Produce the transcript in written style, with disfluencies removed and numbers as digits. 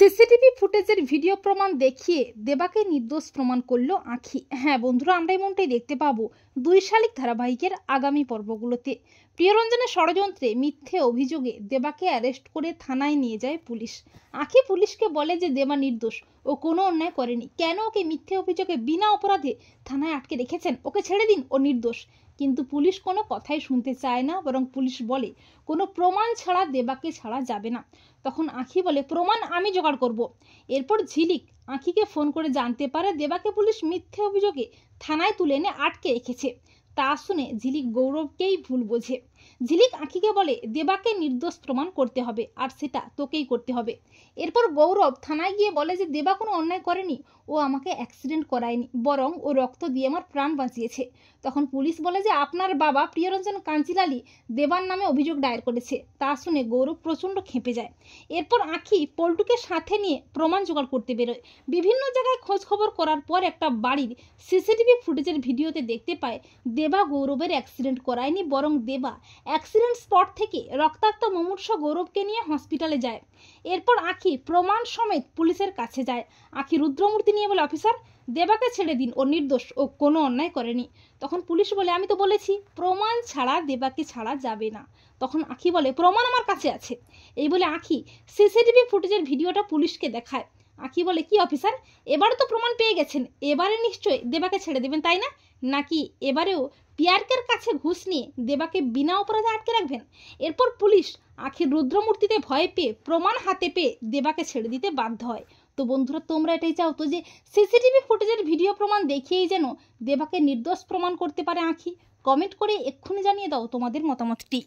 CCTV ফুটেজের video প্রমাণ দেখিয়ে দেবাকে নির্দোষ প্রমাণ করলো আঁখি। হ্যাঁ বন্ধুরা, আমরা এমনটাই দেখতে পাবো 2 শালিক ধারাবাহিকের আগামী পর্বগুলোতে। প্রিয়রঞ্জনের ষড়যন্ত্রে মিথ্যে অভিযোগে দেবাকে অ্যারেস্ট করে থানায় নিয়ে যায় পুলিশ। আঁখি পুলিশকে বলে যে দেবা নির্দোষ, ও কোনো অন্যায় করেনি, কেন ওকে মিথ্যে অভিযোগে বিনা অপরাধে থানায় আটকে রেখেছেন, ওকে ছেড়ে দিন, ও নির্দোষ। কিন্তু পুলিশ কোনো কথাই শুনতে চায় না, বরং পুলিশ বলে কোনো প্রমাণ ছাড়া দেবাকে ছাড়া যাবে না। তখন আঁখি বলে প্রমাণ আমি জোগাড় করব। এরপর ঝিলিক আঁখিকে ফোন করে জানতে পারে দেবাকে পুলিশ মিথ্যে অভিযোগে থানায় তুলে এনে আটকে রেখেছে। তা শুনে ঝিলিক গৌরবকেই ভুল বোঝে। ঝিলিক আঁখিকে বলে দেবাকে নির্দোষ প্রমাণ করতে হবে, আর সেটা তোকেই করতে হবে। এরপর গৌরব থানায় গিয়ে বলে যে দেবা কোনো অন্যায় করেনি, ও আমাকে অ্যাক্সিডেন্ট করায়নি, বরং ও রক্ত দিয়ে আমার প্রাণ বাঁচিয়েছে। তখন পুলিশ বলে যে আপনার বাবা প্রিয়রঞ্জন কাঞ্চিলালি দেবার নামে অভিযোগ দায়ের করেছে। তা শুনে গৌরব প্রচণ্ড খেপে যায়। এরপর আঁখি পল্টুকে সাথে নিয়ে প্রমাণ জোগাড় করতে বেরোয়। বিভিন্ন জায়গায় খোঁজ খবর করার পর একটা বাড়ির সিসিটিভি ফুটেজের ভিডিওতে দেখতে পায় দেবা গৌরবের অ্যাক্সিডেন্ট করায়নি, বরং দেবা অ্যাক্সিডেন্ট স্পট থেকে রক্তাক্ত মুমূর্ষ গৌরবকে নিয়ে হসপিটালে যায়। এরপর আঁখি প্রমাণ সমেত পুলিশের কাছে যায়। আঁখি রুদ্রমূর্তি নিয়ে বলে অফিসার দেবাকে ছেড়ে দিন, ও নির্দোষ, ও কোনো অন্যায় করেনি। তখন পুলিশ বলে আমি তো বলেছি প্রমাণ ছাড়া দেবাকে ছাড়া যাবে না। তখন আঁখি বলে প্রমাণ আমার কাছে আছে। এই বলে আঁখি সিসিটিভি ফুটেজের ভিডিওটা পুলিশকে দেখায়। আঁখি বলে কি অফিসার, এবারে তো প্রমাণ পেয়ে গেছেন, এবারে নিশ্চয়ই দেবাকে ছেড়ে দেবেন তাই না, নাকি এবারেও পিয়ারকের কাছে ঘুষ নিয়ে দেবাকে বিনা অপরাধে আটকে রাখবেন? এরপর পুলিশ আঁখির রুদ্রমূর্তিতে ভয় পেয়ে প্রমাণ হাতে পেয়ে দেবাকে ছেড়ে দিতে বাধ্য হয়। তো বন্ধুরা, তোমরা এটাই চাও তো যে সিসিটিভি ফুটেজের ভিডিও প্রমাণ দেখিয়েই যেন দেবাকে নির্দোষ প্রমাণ করতে পারে আঁখি? কমেন্ট করে এক্ষুনি জানিয়ে দাও তোমাদের মতামতটি।